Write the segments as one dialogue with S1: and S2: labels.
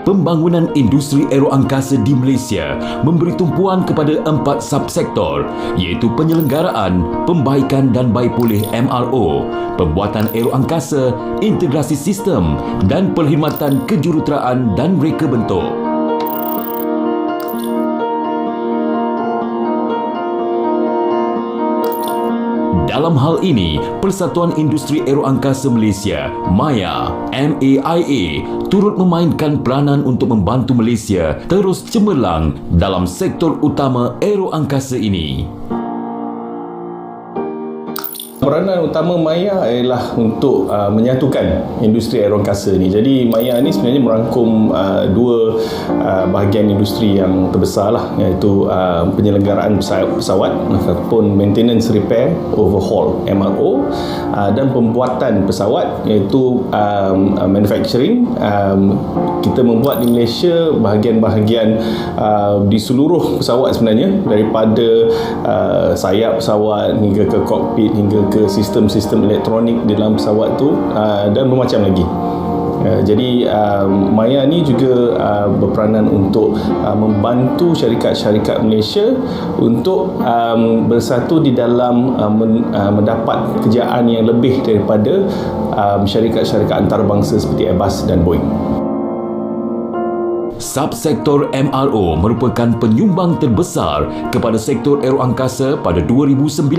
S1: Pembangunan industri aeroangkasa di Malaysia memberi tumpuan kepada 4 subsektor, iaitu penyelenggaraan, pembaikan dan baik pulih MRO, pembuatan aeroangkasa, integrasi sistem dan perkhidmatan kejuruteraan dan reka bentuk. Dalam hal ini, Persatuan Industri Aeroangkasa Malaysia, MAIA, MAIA, turut memainkan peranan untuk membantu Malaysia terus cemerlang dalam sektor utama aeroangkasa ini.
S2: Peranan utama MAIA ialah untuk menyatukan industri aeroangkasa ni. Jadi MAIA ni sebenarnya merangkum dua bahagian industri yang terbesar lah, iaitu penyelenggaraan pesawat ataupun maintenance, repair, overhaul (MRO) dan pembuatan pesawat, iaitu manufacturing. Kita membuat di Malaysia bahagian-bahagian di seluruh pesawat sebenarnya, daripada sayap pesawat hingga ke kokpit, hingga ke sistem-sistem elektronik di dalam pesawat tu, dan bermacam lagi. Jadi MAIA ni juga berperanan untuk membantu syarikat-syarikat Malaysia untuk bersatu di dalam mendapat kerjaan yang lebih daripada syarikat-syarikat antarabangsa seperti Airbus dan Boeing.
S1: Subsektor MRO merupakan penyumbang terbesar kepada sektor aeroangkasa pada 2019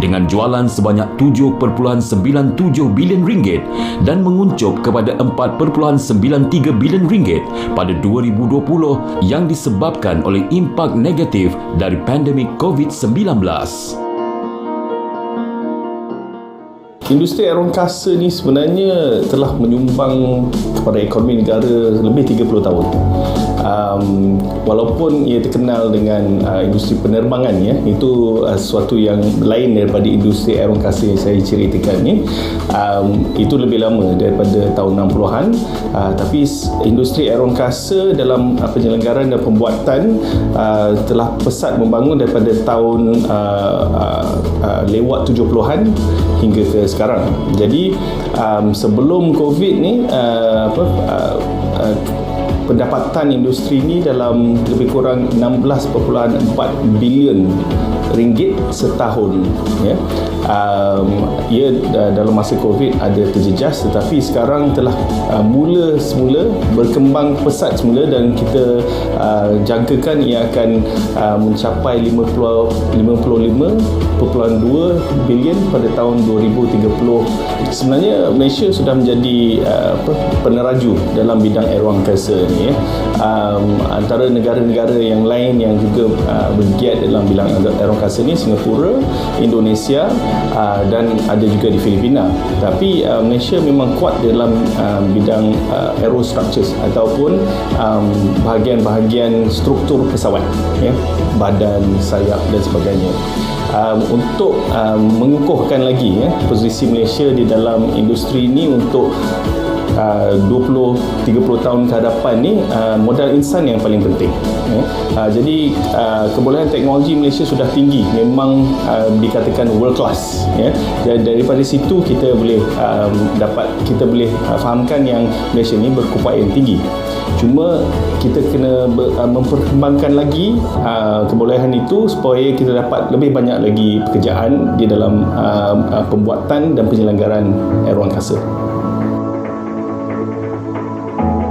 S1: dengan jualan sebanyak 7.97 bilion ringgit dan menguncup kepada 4.93 bilion ringgit pada 2020 yang disebabkan oleh impak negatif dari pandemik COVID-19.
S2: Industri aeroangkasa ni sebenarnya telah menyumbang kepada ekonomi negara lebih 30 tahun. Walaupun ia terkenal dengan industri penerbangan, ya, itu sesuatu yang lain daripada industri aeroangkasa yang saya ceritakan ni. Itu lebih lama daripada tahun 60-an, tapi industri aeroangkasa dalam penyelenggaraan dan pembuatan telah pesat membangun daripada tahun lewat 70-an hingga ke sekarang. Jadi sebelum COVID ni pendapatan industri ni dalam lebih kurang 16.4 bilion ringgit setahun, ya. Ia dalam masa COVID ada terjejas, tetapi sekarang telah mula semula berkembang pesat semula, dan kita jangkakan ia akan mencapai 55.2 bilion pada tahun 2030. Sebenarnya Malaysia sudah menjadi peneraju dalam bidang aeroangkasa ni, ya. Antara negara-negara yang lain yang juga bergiat dalam bidang aeroangkasa ni, Singapura, Indonesia, dan ada juga di Filipina. Tapi Malaysia memang kuat dalam bidang aerostructures ataupun bahagian-bahagian struktur pesawat, ya, badan, sayap dan sebagainya. Untuk mengukuhkan lagi, ya, posisi Malaysia di dalam industri ini untuk 20-30 tahun ke hadapan ni, modal insan yang paling penting, ya. Jadi kebolehan teknologi Malaysia sudah tinggi, memang dikatakan world class, ya. Dan daripada situ kita boleh fahamkan yang Malaysia ni berkupayan tinggi. Cuma kita kena memperkembangkan lagi kebolehan itu supaya kita dapat lebih banyak lagi pekerjaan di dalam pembuatan dan penyelenggaraan aeroangkasa.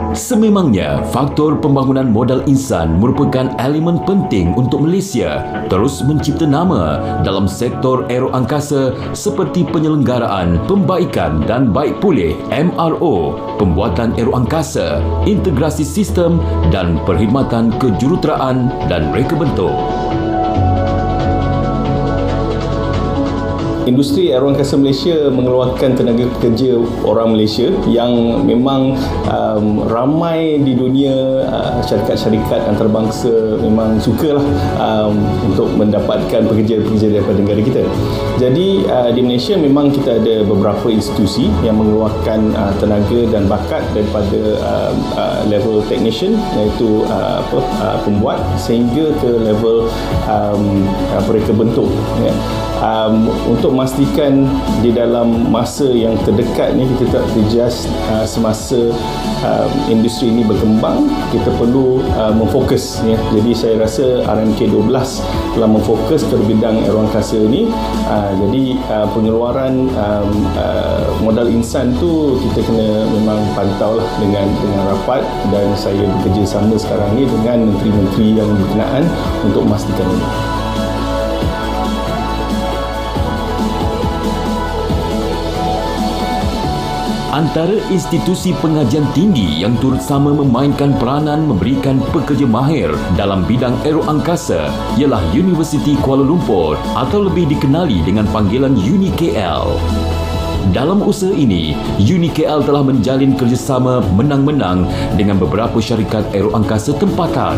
S1: Sememangnya, faktor pembangunan modal insan merupakan elemen penting untuk Malaysia terus mencipta nama dalam sektor aeroangkasa seperti penyelenggaraan, pembaikan dan baik pulih MRO, pembuatan aeroangkasa, integrasi sistem dan perkhidmatan kejuruteraan dan reka bentuk.
S2: Industri aeroangkasa Malaysia mengeluarkan tenaga kerja orang Malaysia yang memang ramai di dunia. Syarikat-syarikat antarabangsa memang sukalah untuk mendapatkan pekerja-pekerja daripada negara kita. Jadi di Malaysia memang kita ada beberapa institusi yang mengeluarkan tenaga dan bakat daripada level technician, iaitu pembuat, sehingga ke level reka bentuk, ya. untuk memastikan di dalam masa yang terdekat ni kita tak terjejas semasa industri ini berkembang, kita perlu memfokus ya. Jadi saya rasa RMK 12 telah memfokus ke bidang aeroangkasa ini. Jadi pengeluaran modal insan tu kita kena memang pantau lah dengan rapat, dan saya bekerjasama sekarang ni dengan menteri-menteri yang berkenaan untuk memastikan ini.
S1: Antara institusi pengajian tinggi yang turut sama memainkan peranan memberikan pekerja mahir dalam bidang aeroangkasa ialah Universiti Kuala Lumpur atau lebih dikenali dengan panggilan UniKL. Dalam usaha ini, UniKL telah menjalin kerjasama menang-menang dengan beberapa syarikat aeroangkasa tempatan.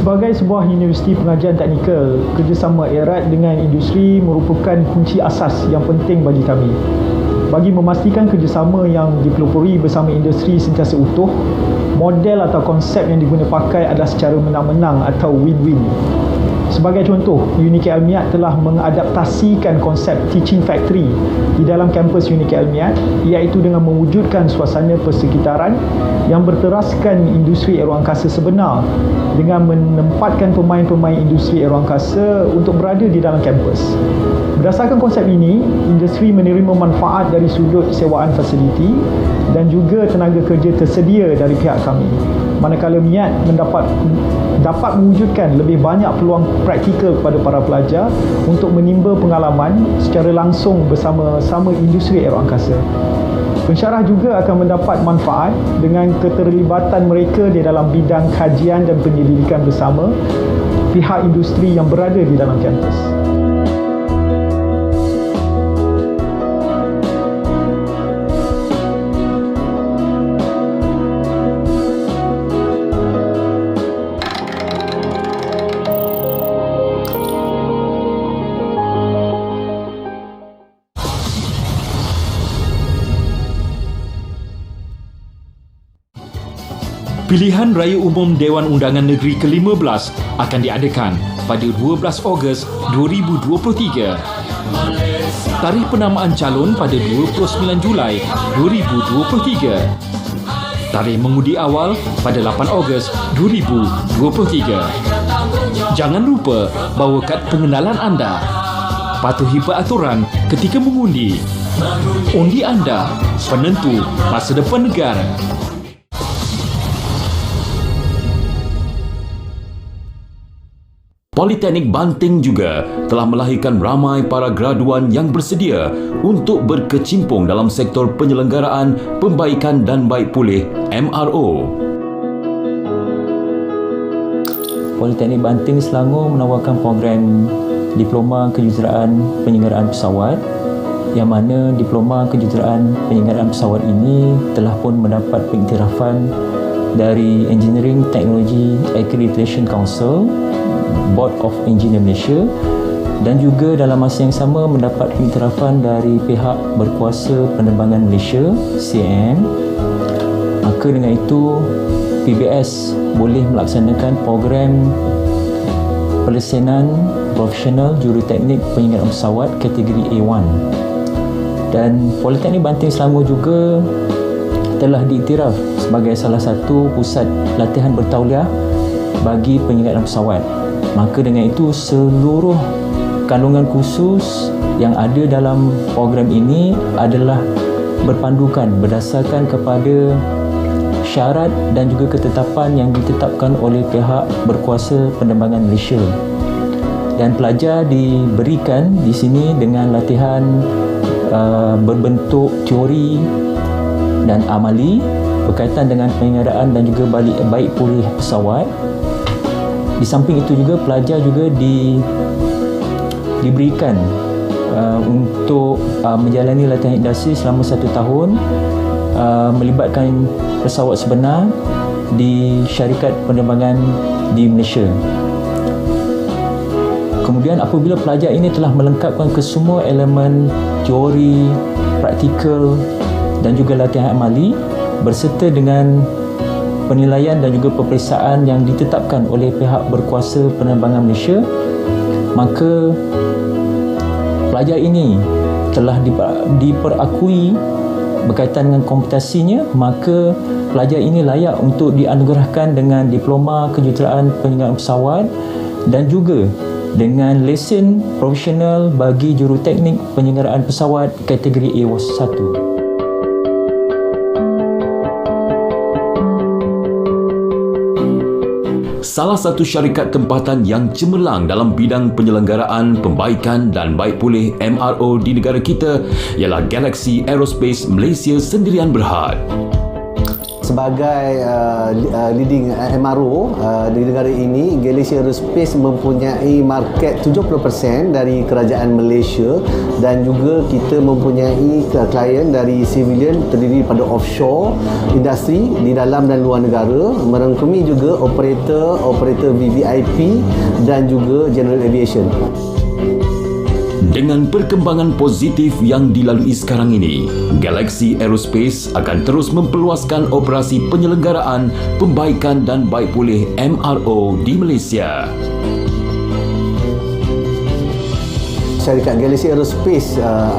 S3: Sebagai sebuah universiti pengajian teknikal, kerjasama erat dengan industri merupakan kunci asas yang penting bagi kami. Bagi memastikan kerjasama yang dipelopori bersama industri sentiasa utuh, model atau konsep yang diguna pakai adalah secara menang-menang atau win-win. Sebagai contoh, UniKL Miat telah mengadaptasikan konsep Teaching Factory di dalam kampus UniKL Miat, iaitu dengan mewujudkan suasana persekitaran yang berteraskan industri aeroangkasa sebenar dengan menempatkan pemain-pemain industri aeroangkasa untuk berada di dalam kampus. Berdasarkan konsep ini, industri menerima manfaat dari sudut sewaan fasiliti dan juga tenaga kerja tersedia dari pihak kami. Manakala Miat dapat mewujudkan lebih banyak peluang praktikal kepada para pelajar untuk menimba pengalaman secara langsung bersama-sama industri aeroangkasa. Pensyarah juga akan mendapat manfaat dengan keterlibatan mereka di dalam bidang kajian dan penyelidikan bersama pihak industri yang berada di dalam kampus.
S4: Pilihan Raya Umum Dewan Undangan Negeri ke-15 akan diadakan pada 12 Ogos 2023. Tarikh penamaan calon pada 29 Julai 2023. Tarikh mengundi awal pada 8 Ogos 2023. Jangan lupa bawa kad pengenalan anda. Patuhi peraturan ketika mengundi. Undi anda penentu masa depan negara.
S1: Politeknik Banting juga telah melahirkan ramai para graduan yang bersedia untuk berkecimpung dalam sektor penyelenggaraan pembaikan dan baik pulih MRO.
S5: Politeknik Banting Selangor menawarkan program Diploma Kejuruteraan Penyelenggaraan Pesawat, yang mana Diploma Kejuruteraan Penyelenggaraan Pesawat ini telah pun mendapat pengiktirafan dari Engineering Technology Accreditation Council, Board of Engineer Malaysia, dan juga dalam masa yang sama mendapat pengiktirafan dari pihak berkuasa penerbangan Malaysia, CAM. Maka dengan itu PBS boleh melaksanakan program pelesenan profesional juruteknik penyelenggaraan pesawat kategori A1. Dan Politeknik Banting Selangor juga telah diiktiraf sebagai salah satu pusat latihan bertauliah bagi penyelenggaraan pesawat. Maka dengan itu seluruh kandungan khusus yang ada dalam program ini adalah berpandukan berdasarkan kepada syarat dan juga ketetapan yang ditetapkan oleh pihak berkuasa penerbangan Malaysia. Dan pelajar diberikan di sini dengan latihan berbentuk teori dan amali berkaitan dengan penyelenggaraan dan juga baik pulih pesawat. Di samping itu juga pelajar juga diberikan untuk menjalani latihan industri selama 1 tahun, melibatkan pesawat sebenar di syarikat penerbangan di Malaysia. Kemudian apabila pelajar ini telah melengkapkan kesemua elemen teori, praktikal dan juga latihan amali berserta dengan penilaian dan juga peperiksaan yang ditetapkan oleh pihak berkuasa penerbangan Malaysia, maka pelajar ini telah diperakui berkaitan dengan kompetensinya, maka pelajar ini layak untuk dianugerahkan dengan diploma kejuruteraan penyelenggaraan pesawat dan juga dengan lesen profesional bagi juruteknik penyelenggaraan pesawat kategori A1.
S1: Salah satu syarikat tempatan yang cemerlang dalam bidang penyelenggaraan, pembaikan dan baik pulih MRO di negara kita ialah Galaxy Aerospace Malaysia Sendirian Berhad.
S6: Sebagai leading MRO di negara ini, Galaxy Aerospace mempunyai market 70% dari kerajaan Malaysia dan juga kita mempunyai klien dari civilian terdiri pada offshore, industri di dalam dan luar negara, merangkumi juga operator VVIP dan juga general aviation.
S1: Dengan perkembangan positif yang dilalui sekarang ini, Galaxy Aerospace akan terus memperluaskan operasi penyelenggaraan, pembaikan dan baik pulih MRO di Malaysia.
S6: Syarikat Galaxy Aerospace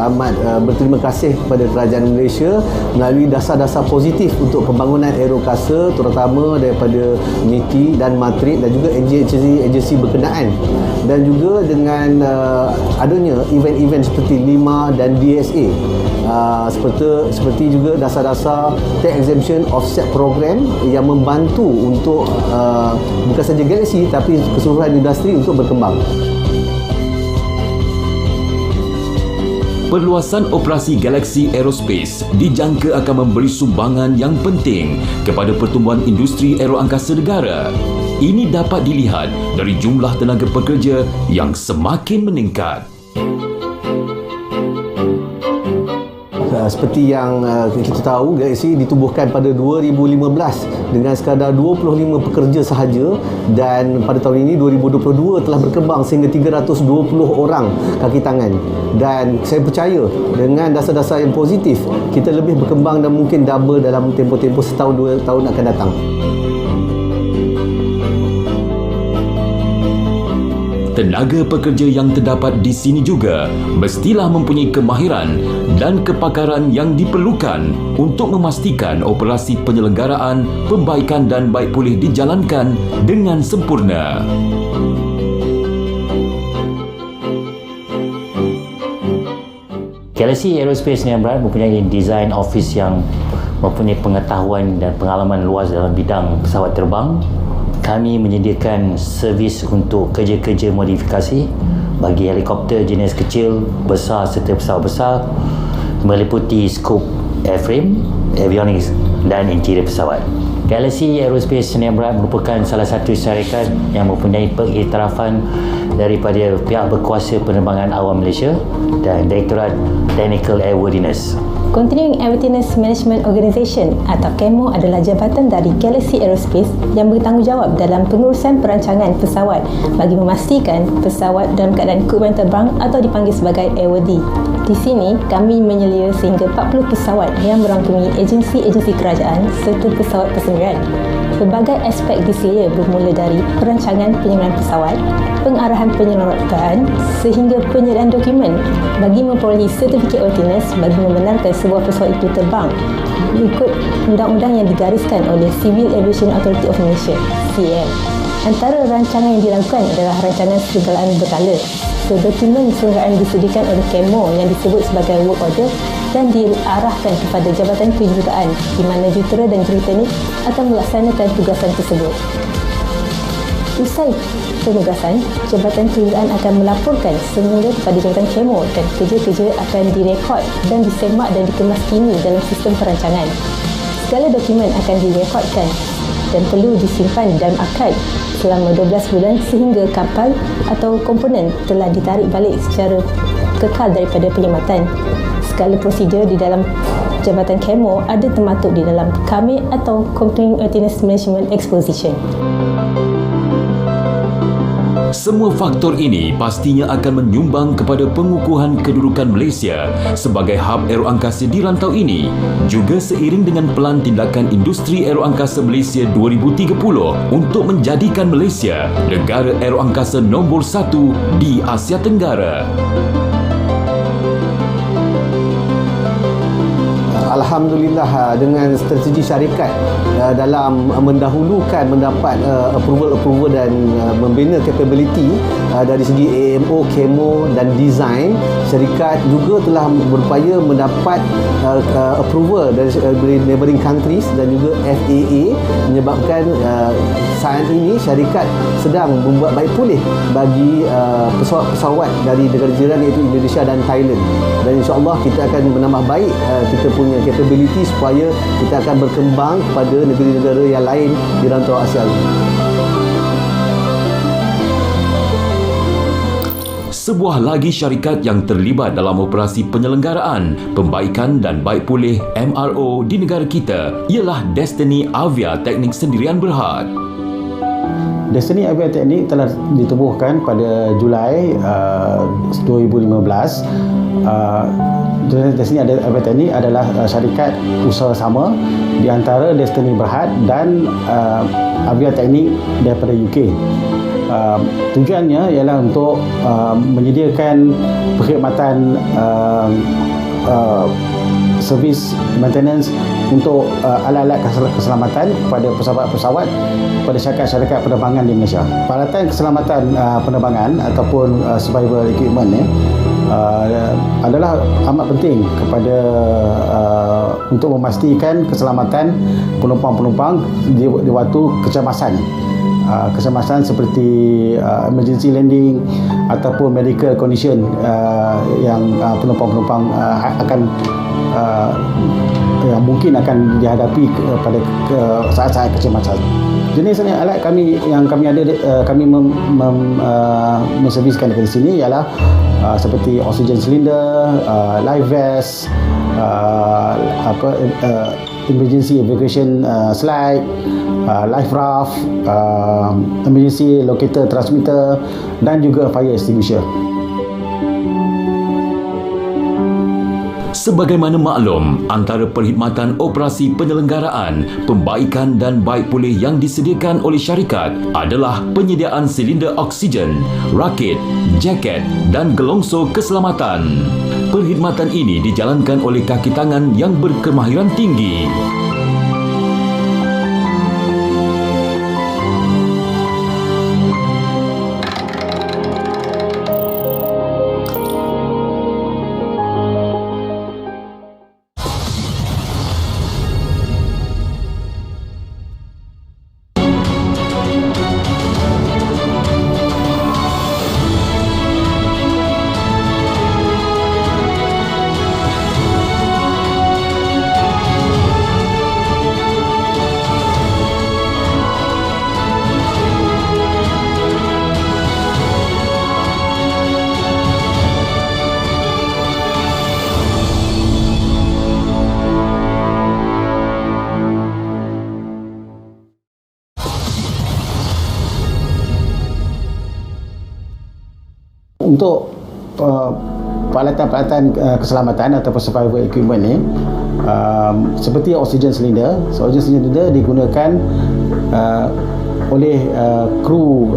S6: amat berterima kasih kepada kerajaan Malaysia melalui dasar-dasar positif untuk pembangunan aerokasa, terutama daripada MITI dan Matrik dan juga agensi berkenaan, dan juga dengan adanya event-event seperti LIMA dan DSA, seperti juga dasar-dasar tax exemption offset program yang membantu untuk bukan saja Galaxy tapi keseluruhan industri untuk berkembang.
S1: Perluasan operasi Galaxy Aerospace dijangka akan memberi sumbangan yang penting kepada pertumbuhan industri aeroangkasa negara. Ini dapat dilihat dari jumlah tenaga pekerja yang semakin meningkat.
S6: Seperti yang kita tahu, Galaxy ditubuhkan pada 2015 dengan sekadar 25 pekerja sahaja, dan pada tahun ini 2022 telah berkembang sehingga 320 orang kaki tangan, dan saya percaya dengan dasar-dasar yang positif kita lebih berkembang dan mungkin double dalam tempoh-tempoh setahun 2 tahun akan datang.
S1: Tenaga pekerja yang terdapat di sini juga mestilah mempunyai kemahiran dan kepakaran yang diperlukan untuk memastikan operasi penyelenggaraan, pembaikan dan baik pulih dijalankan dengan sempurna.
S7: Galaxy Aerospace Sdn Bhd mempunyai design office yang mempunyai pengetahuan dan pengalaman luas dalam bidang pesawat terbang. Kami menyediakan servis untuk kerja-kerja modifikasi bagi helikopter jenis kecil, besar serta pesawat besar, meliputi skop airframe, avionics dan interior pesawat. Galaxy Aerospace Sdn Bhd merupakan salah satu syarikat yang mempunyai pengiktirafan daripada pihak berkuasa penerbangan awam Malaysia dan Direktorat Technical Airworthiness.
S8: Continuing Airworthiness Management Organisation atau KEMO adalah jabatan dari Galaxy Aerospace yang bertanggungjawab dalam pengurusan perancangan pesawat bagi memastikan pesawat dalam keadaan equipment terbang atau dipanggil sebagai airworthy. Di sini, kami menyelia sehingga 40 pesawat yang merangkumi agensi-agensi kerajaan serta pesawat persendirian. Berbagai aspek diselia bermula dari perancangan penyelenggaraan pesawat, pengarahan penyelenggaraan sehingga penyediaan dokumen bagi memperolehi sertifikat airworthiness bagi membenarkan sebuah pesawat itu terbang mengikut undang-undang yang digariskan oleh Civil Aviation Authority of Malaysia, CAM. Antara rancangan yang dilakukan adalah rancangan serigala berkala. Dokumen serigala disediakan oleh KEMO yang disebut sebagai work order dan diarahkan kepada Jabatan Kejuruteraan di mana jurutera dan juruteknik akan melaksanakan tugasan tersebut. Usai penugasan, Jabatan Kejuruteraan akan melaporkan semula kepada Jabatan KEMO dan kerja-kerja akan direkod dan disemak dan dikemas kini dalam sistem perancangan. Segala dokumen akan direkodkan dan perlu disimpan dalam arkib selama 12 bulan sehingga kapal atau komponen telah ditarik balik secara kekal daripada perkhidmatan. Segala prosedur di dalam Jabatan KEMO ada termaktub di dalam KAMI atau Continuing Airworthiness Management Exposition.
S1: Semua faktor ini pastinya akan menyumbang kepada pengukuhan kedudukan Malaysia sebagai hub aeroangkasa di rantau ini, juga seiring dengan pelan tindakan industri aeroangkasa Malaysia 2030 untuk menjadikan Malaysia negara aeroangkasa nombor 1 di Asia Tenggara.
S6: Alhamdulillah, dengan strategi syarikat dalam mendahulukan mendapat approval dan membina capability dari segi AMO, KEMO dan design, syarikat juga telah berupaya mendapat approval dari neighboring countries dan juga FAA, menyebabkan saat ini syarikat sedang membuat baik pulih bagi pesawat-pesawat dari negara jiran iaitu Indonesia dan Thailand, dan insya-Allah kita akan menambah baik kita punya capability supaya kita akan berkembang kepada negara-negara yang lain di rantau Asia ini.
S1: Sebuah lagi syarikat yang terlibat dalam operasi penyelenggaraan, pembaikan dan baik pulih MRO di negara kita ialah Destiny Avia Teknik Sendirian Berhad.
S9: Destiny Avia Teknik telah ditubuhkan pada Julai 2015. Destiny Avia Teknik adalah syarikat usaha sama di antara Destiny Berhad dan Avia Teknik daripada UK. Tujuannya ialah untuk menyediakan perkhidmatan servis maintenance untuk alat-alat keselamatan kepada pesawat-pesawat pada syarikat penerbangan di Malaysia. Peralatan keselamatan penerbangan ataupun survival equipment adalah amat penting kepada untuk memastikan keselamatan penumpang-penumpang di waktu kecemasan. Kecemasan seperti emergency landing ataupun medical condition yang penumpang-penumpang akan yang mungkin akan dihadapi pada saat-saat kecemasan. Jenis alat yang kami ada menserviskan di sini ialah seperti oxygen cylinder, life vest, emergency evacuation slide, life raft, emergency locator transmitter dan juga fire extinguisher.
S1: Sebagaimana maklum, antara perkhidmatan operasi penyelenggaraan, pembaikan dan baik pulih yang disediakan oleh syarikat adalah penyediaan silinder oksigen, rakit, jaket dan gelongso keselamatan. Perkhidmatan ini dijalankan oleh kaki tangan yang berkemahiran tinggi.
S9: Untuk peralatan-peralatan keselamatan atau survival equipment ni, seperti oxygen cylinder. So, oxygen cylinder digunakan oleh kru,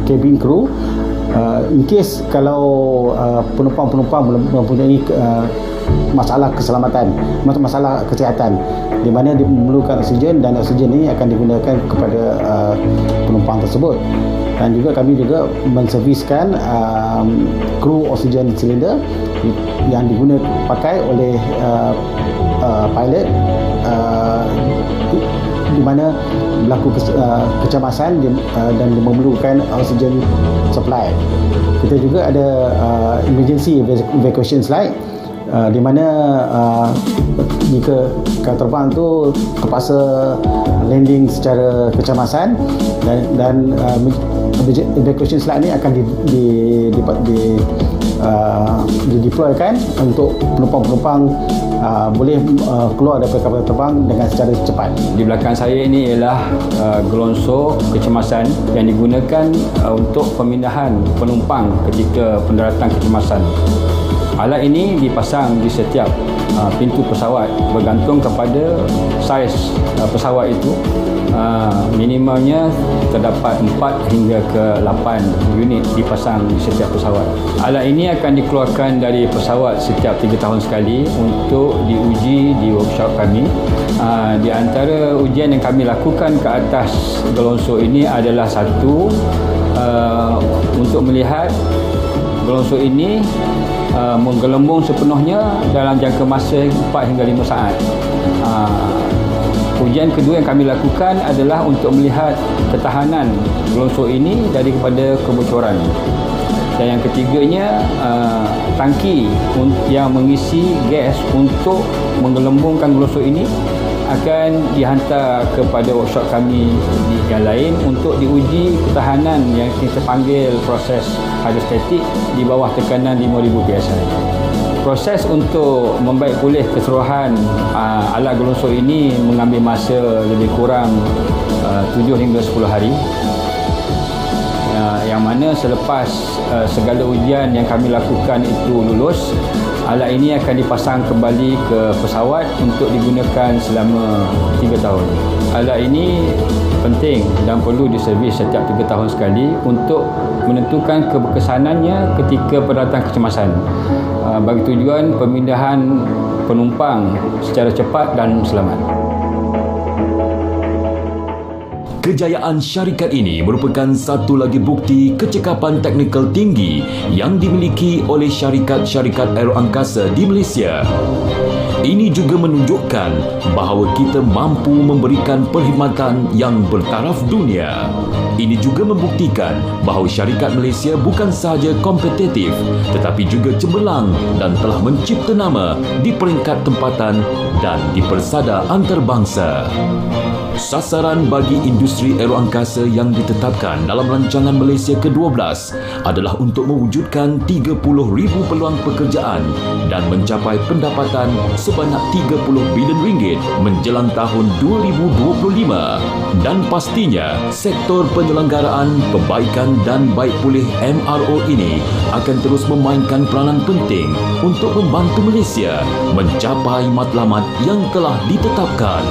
S9: cabin crew in case kalau penumpang-penumpang mempunyai masalah keselamatan, masalah kesihatan, di mana dia memerlukan oksigen, dan oksigen ini akan digunakan kepada penumpang tersebut. Dan juga kami juga menserviskan kru oksigen silinder yang pakai oleh pilot di mana berlaku kecemasan dan memerlukan oksigen supply. Kita juga ada emergency evacuation slide di mana jika kapal terbang tu terpaksa landing secara kecemasan dan evacuation slide ni akan dideploykan untuk penumpang-penumpang boleh keluar daripada kapal terbang dengan secara cepat.
S10: Di belakang saya ini ialah gelonsor kecemasan yang digunakan untuk pemindahan penumpang ketika pendaratan kecemasan. Alat ini dipasang di setiap pintu pesawat bergantung kepada saiz pesawat itu. Minimalnya terdapat 4 hingga ke 8 unit dipasang di setiap pesawat. Alat ini akan dikeluarkan dari pesawat setiap 3 tahun sekali untuk diuji di workshop kami. Di antara ujian yang kami lakukan ke atas gelonsor ini adalah satu, untuk melihat gelonsor ini menggelembung sepenuhnya dalam jangka masa 4 hingga 5 saat. Ujian kedua yang kami lakukan adalah untuk melihat ketahanan gelonsor ini daripada kebocoran. Dan yang ketiganya, tangki yang mengisi gas untuk menggelembungkan gelonsor ini akan dihantar kepada workshop kami yang lain untuk diuji ketahanan yang kita panggil proses hidrostatik di bawah tekanan 5,000 PSI. Proses untuk membaik pulih keseluruhan alat gelonsor ini mengambil masa lebih kurang 7 hingga 10 hari. Yang mana selepas segala ujian yang kami lakukan itu lulus, alat ini akan dipasang kembali ke pesawat untuk digunakan selama 3 tahun. Alat ini penting dan perlu diservis setiap 3 tahun sekali untuk menentukan keberkesanannya ketika pendaratan kecemasan, bagi tujuan pemindahan penumpang secara cepat dan selamat.
S1: Kejayaan syarikat ini merupakan satu lagi bukti kecekapan teknikal tinggi yang dimiliki oleh syarikat-syarikat aeroangkasa di Malaysia. Ini juga menunjukkan bahawa kita mampu memberikan perkhidmatan yang bertaraf dunia. Ini juga membuktikan bahawa syarikat Malaysia bukan sahaja kompetitif tetapi juga cemerlang dan telah mencipta nama di peringkat tempatan dan di persada antarabangsa. Sasaran bagi industri aeroangkasa yang ditetapkan dalam rancangan Malaysia ke-12 adalah untuk mewujudkan 30,000 peluang pekerjaan dan mencapai pendapatan sebanyak 30 bilion ringgit menjelang tahun 2025. Dan pastinya, sektor penyelenggaraan, perbaikan dan baik pulih MRO ini akan terus memainkan peranan penting untuk membantu Malaysia mencapai matlamat yang telah ditetapkan.